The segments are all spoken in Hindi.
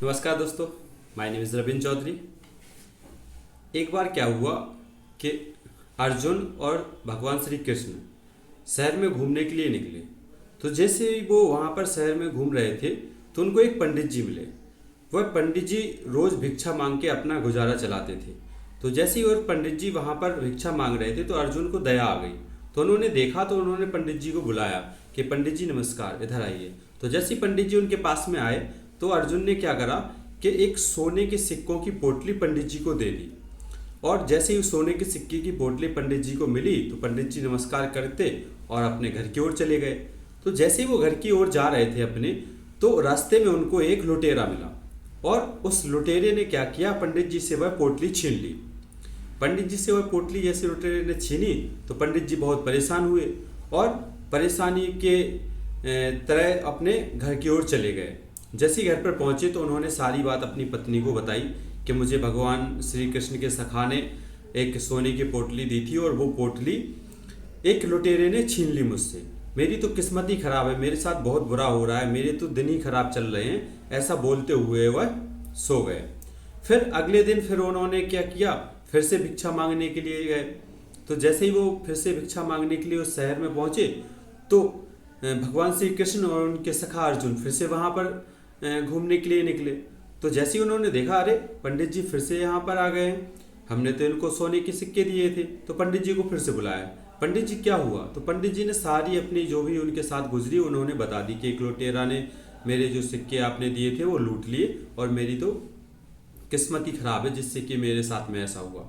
नमस्कार दोस्तों, my name is Ravindra Chaudhary. एक बार क्या हुआ कि अर्जुन और भगवान श्री कृष्ण शहर में घूमने के लिए निकले। तो जैसे ही वो वहाँ पर शहर में घूम रहे थे तो उनको एक पंडित जी मिले। वह पंडित जी रोज़ भिक्षा मांग के अपना गुजारा चलाते थे। तो जैसे ही और पंडित जी वहाँ पर भिक्षा मांग रहे थे तो अर्जुन को दया आ गई। तो उन्होंने देखा तो उन्होंने पंडित जी को बुलाया कि पंडित जी नमस्कार, इधर आइए। तो जैसे ही पंडित जी उनके पास में आए तो अर्जुन ने क्या करा कि एक सोने के सिक्कों की पोटली पंडित जी को दे दी। और जैसे ही सोने के सिक्के की पोटली पंडित जी को मिली तो पंडित जी नमस्कार करते और अपने घर की ओर चले गए। तो जैसे ही वो घर की ओर जा रहे थे अपने, तो रास्ते में उनको एक लुटेरा मिला और उस लुटेरे ने क्या किया, पंडित जी से वह पोटली छीन ली। पंडित जी से वह पोटली जैसे लुटेरे ने छीनी तो पंडित जी बहुत परेशान हुए और परेशानी के तरह अपने घर की ओर चले गए। जैसे ही घर पर पहुंचे तो उन्होंने सारी बात अपनी पत्नी को बताई कि मुझे भगवान श्री कृष्ण के सखा ने एक सोने की पोटली दी थी और वो पोटली एक लुटेरे ने छीन ली मुझसे। मेरी तो किस्मत ही खराब है, मेरे साथ बहुत बुरा हो रहा है, मेरे तो दिन ही खराब चल रहे हैं। ऐसा बोलते हुए वह सो गए। फिर अगले दिन फिर उन्होंने क्या किया, फिर से भिक्षा मांगने के लिए गए। तो जैसे ही वो फिर से भिक्षा मांगने के लिए उस शहर में पहुंचे तो भगवान श्री कृष्ण और उनके सखा अर्जुन फिर से वहाँ पर घूमने के लिए निकले। तो जैसे ही उन्होंने देखा, अरे पंडित जी फिर से यहाँ पर आ गए हैं, हमने तो इनको सोने के सिक्के दिए थे। तो पंडित जी को फिर से बुलाया, पंडित जी क्या हुआ। तो पंडित जी ने सारी अपनी जो भी उनके साथ गुजरी उन्होंने बता दी कि एक लुटेरा ने मेरे जो सिक्के आपने दिए थे वो लूट लिए और मेरी तो किस्मत ही खराब है जिससे कि मेरे साथ में ऐसा हुआ।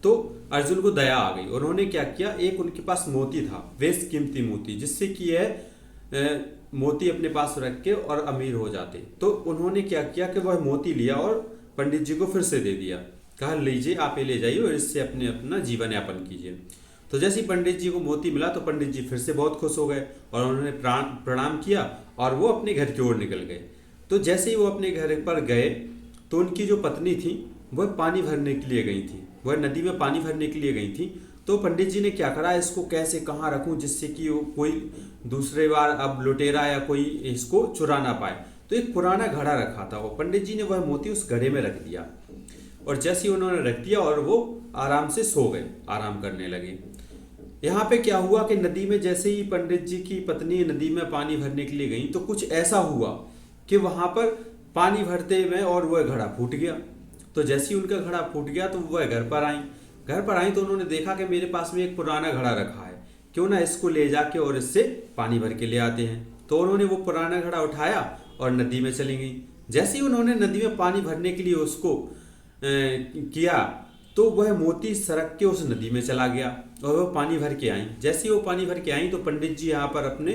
तो अर्जुन को दया आ गई। उन्होंने क्या किया, एक उनके पास मोती था, बेश कीमती मोती, जिससे कि यह मोती अपने पास रख के और अमीर हो जाते। तो उन्होंने क्या किया कि वह मोती लिया और पंडित जी को फिर से दे दिया। कहा लीजिए, आप ये ले जाइए और इससे अपना जीवन यापन कीजिए। तो जैसे ही पंडित जी को मोती मिला तो पंडित जी फिर से बहुत खुश हो गए और उन्होंने प्रणाम किया और वो अपने घर की ओर निकल गए। तो जैसे ही वो अपने घर पर गए तो उनकी जो पत्नी थी वह पानी भरने के लिए गई थी, वह नदी में पानी भरने के लिए गई थी। तो पंडित जी ने क्या करा, इसको कैसे कहाँ रखूं जिससे कि वो कोई दूसरे बार अब लुटेरा या कोई इसको चुरा ना पाए। तो एक पुराना घड़ा रखा था, वो पंडित जी ने वह मोती उस घड़े में रख दिया और जैसे ही उन्होंने रख दिया और वो आराम से सो गए, आराम करने लगे। यहाँ पे क्या हुआ कि नदी में जैसे ही पंडित जी की पत्नी नदी में पानी भरने के लिए गई तो कुछ ऐसा हुआ कि वहां पर पानी भरते में और वह घड़ा फूट गया। तो जैसे ही उनका घड़ा फूट गया तो वह घर पर आई तो उन्होंने देखा कि मेरे पास में एक पुराना घड़ा रखा है, क्यों ना इसको ले जाके और इससे पानी भर के ले आते हैं। तो उन्होंने वो पुराना घड़ा उठाया और नदी में चली गई। जैसे ही उन्होंने नदी में पानी भरने के लिए उसको किया तो वह मोती सरक के उस नदी में चला गया और वह पानी भर के आई। जैसे ही वो पानी भर के आई तो पंडित जी यहाँ पर अपने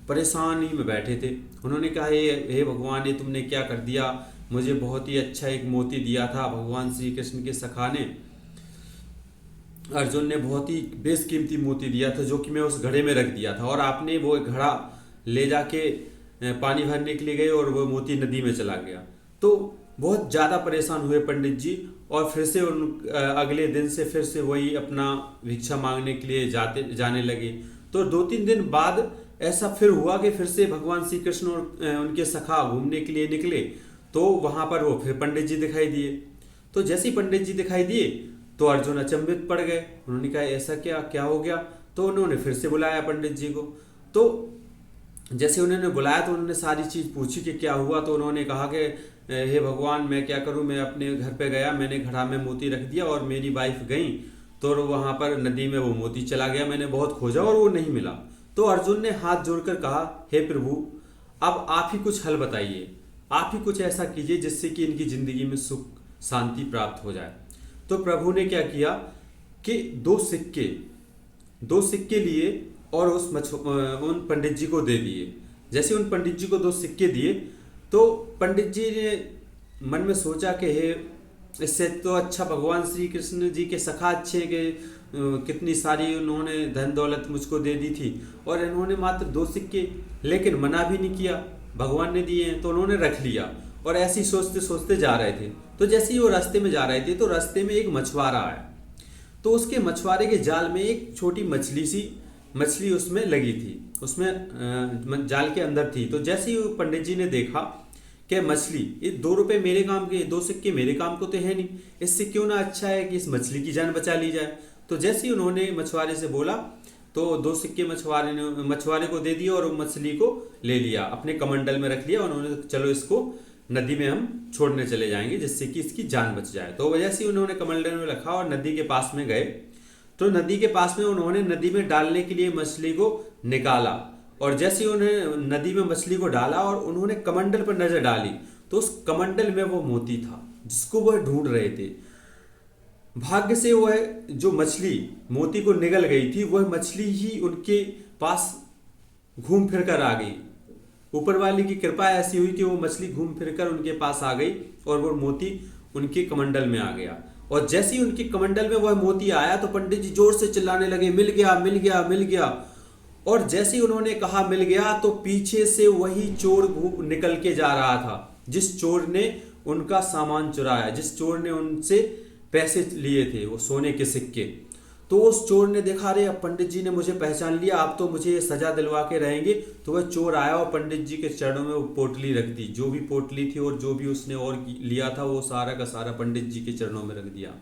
परेशानी में बैठे थे। उन्होंने कहा, हे भगवान, ये तुमने क्या कर दिया, मुझे बहुत ही अच्छा एक मोती दिया था भगवान श्री कृष्ण के सखा ने, अर्जुन ने बहुत ही बेशकीमती मोती दिया था जो कि मैं उस घड़े में रख दिया था और आपने वो घड़ा ले जाके पानी भरने के लिए गए और वो मोती नदी में चला गया। तो बहुत ज़्यादा परेशान हुए पंडित जी और फिर से अगले दिन से फिर से वही अपना भिक्षा मांगने के लिए जाने लगे। तो 2-3 दिन बाद ऐसा फिर हुआ कि फिर से भगवान श्री कृष्ण और उनके सखा घूमने के लिए निकले तो वहाँ पर वो फिर पंडित जी दिखाई दिए। तो जैसे ही पंडित जी दिखाई दिए तो अर्जुन अचंभित पड़ गए। उन्होंने कहा, ऐसा क्या हो गया। तो उन्होंने फिर से बुलाया पंडित जी को। तो जैसे उन्होंने बुलाया तो उन्होंने सारी चीज़ पूछी कि क्या हुआ। तो उन्होंने कहा कि हे भगवान, मैं क्या करूं, मैं अपने घर पे गया, मैंने घड़ा में मोती रख दिया और मेरी वाइफ गई तो वहाँ पर नदी में वो मोती चला गया, मैंने बहुत खोजा और वो नहीं मिला। तो अर्जुन ने हाथ जोड़कर कहा, हे प्रभु, अब आप ही कुछ हल बताइए, आप ही कुछ ऐसा कीजिए जिससे कि इनकी जिंदगी में सुख शांति प्राप्त हो जाए। तो प्रभु ने क्या किया कि दो सिक्के लिए और उन पंडित जी को दे दिए। जैसे उन पंडित जी को 2 सिक्के दिए तो पंडित जी ने मन में सोचा कि हे, इससे तो अच्छा भगवान श्री कृष्ण जी के सखा अच्छे के कितनी सारी उन्होंने धन दौलत मुझको दे दी थी और इन्होंने मात्र 2 सिक्के, लेकिन मना भी नहीं किया, भगवान ने दिए हैं तो उन्होंने रख लिया। और ऐसे ही सोचते सोचते जा रहे थे। तो जैसे ही वो रास्ते में जा रहे थे तो रास्ते में एक मछुआरा आया। तो उसके मछुआरे के जाल में एक छोटी मछली उसमें लगी थी, उसमें जाल के अंदर थी। तो जैसे ही पंडित जी ने देखा कि मछली, ये 2 रुपए मेरे काम के, 2 सिक्के मेरे काम को तो है नहीं, इससे क्यों ना अच्छा है कि इस मछली की जान बचा ली जाए। तो जैसे ही उन्होंने मछुआरे से बोला तो 2 सिक्के मछुआरे को दे दिए और मछली को ले लिया, अपने कमंडल में रख लिया। उन्होंने चलो इसको नदी में हम छोड़ने चले जाएंगे जिससे कि इसकी जान बच जाए। तो जैसे ही उन्होंने कमंडल में रखा और नदी के पास में गए, तो नदी के पास में उन्होंने नदी में डालने के लिए मछली को निकाला, और जैसे ही उन्होंने नदी में मछली को डाला और उन्होंने कमंडल पर नजर डाली, तो उस कमंडल में वो मोती था जिसको वह ढूंढ रहे थे। भाग्य से वह जो मछली मोती को निगल गई थी, वह मछली ही उनके पास घूम फिर कर आ गई। ऊपर वाले की कृपा ऐसी हुई कि वो मछली घूम फिर कर उनके पास आ गई और वो मोती उनके कमंडल में आ गया। और जैसे ही उनके कमंडल में वह मोती आया तो पंडित जी जोर से चिल्लाने लगे, मिल गया मिल गया मिल गया। और जैसे ही उन्होंने कहा मिल गया, तो पीछे से वही चोर निकल के जा रहा था जिस चोर ने उनका सामान चुराया, जिस चोर ने उनसे पैसे लिए थे, वो सोने के सिक्के। तो उस चोर ने देखा, अरे अब पंडित जी ने मुझे पहचान लिया, अब तो मुझे ये सजा दिलवा के रहेंगे। तो वह चोर आया और पंडित जी के चरणों में वो पोटली रख दी, जो भी पोटली थी और जो भी उसने और लिया था वो सारा का सारा पंडित जी के चरणों में रख दिया।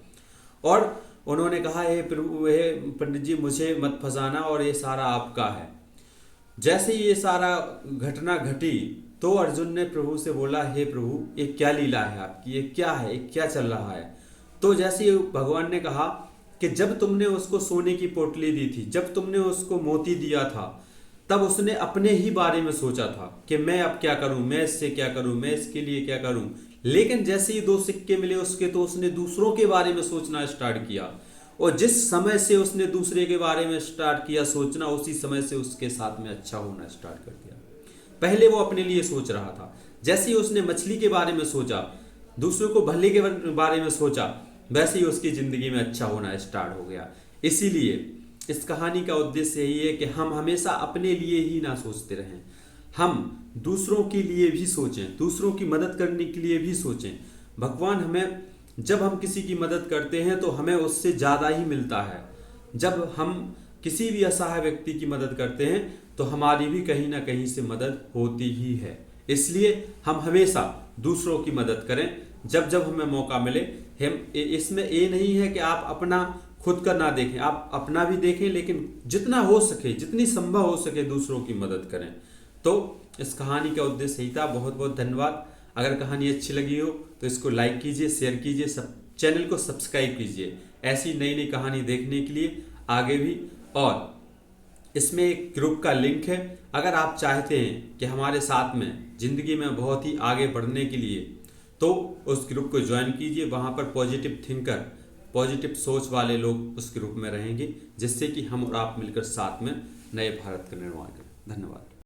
और उन्होंने कहा, हे प्रभु, हे पंडित जी, मुझे मत फंसाना और ये सारा आपका है। जैसे ही ये सारा घटना घटी तो अर्जुन ने प्रभु से बोला, हे प्रभु, ये क्या लीला है आपकी, ये क्या है, ये क्या चल रहा है। तो जैसे ही भगवान ने कहा कि जब तुमने उसको सोने की पोटली दी थी, जब तुमने उसको मोती दिया था, तब उसने अपने ही बारे में सोचा था कि मैं अब क्या करूं, मैं इससे क्या करूं, मैं इसके लिए क्या करूं। लेकिन जैसे ही 2 सिक्के मिले उसके, तो उसने दूसरों के बारे में सोचना स्टार्ट किया। और जिस समय से उसने दूसरे के बारे में स्टार्ट किया सोचना, उसी समय से उसके साथ में अच्छा होना स्टार्ट कर दिया। पहले वो अपने लिए सोच रहा था, जैसे ही उसने मछली के बारे में सोचा, दूसरों को भले के बारे में सोचा, वैसे ही उसकी जिंदगी में अच्छा होना स्टार्ट हो गया। इसीलिए इस कहानी का उद्देश्य यही है कि हम हमेशा अपने लिए ही ना सोचते रहें, हम दूसरों के लिए भी सोचें, दूसरों की मदद करने के लिए भी सोचें। भगवान हमें, जब हम किसी की मदद करते हैं तो हमें उससे ज़्यादा ही मिलता है। जब हम किसी भी असहाय व्यक्ति की मदद करते हैं तो हमारी भी कहीं ना कहीं से मदद होती ही है। इसलिए हम हमेशा दूसरों की मदद करें जब जब हमें मौका मिले। हम इसमें ये नहीं है कि आप अपना खुद का ना देखें, आप अपना भी देखें, लेकिन जितना हो सके, जितनी संभव हो सके दूसरों की मदद करें। तो इस कहानी का उद्देश्य यही था। बहुत बहुत धन्यवाद। अगर कहानी अच्छी लगी हो तो इसको लाइक कीजिए, शेयर कीजिए, चैनल को सब्सक्राइब कीजिए ऐसी नई नई कहानी देखने के लिए आगे भी। और इसमें एक ग्रुप का लिंक है, अगर आप चाहते हैं कि हमारे साथ में ज़िंदगी में बहुत ही आगे बढ़ने के लिए, तो उस ग्रुप को ज्वाइन कीजिए। वहाँ पर पॉजिटिव थिंकर, पॉजिटिव सोच वाले लोग उस ग्रुप में रहेंगे, जिससे कि हम और आप मिलकर साथ में नए भारत का निर्माण करें। धन्यवाद।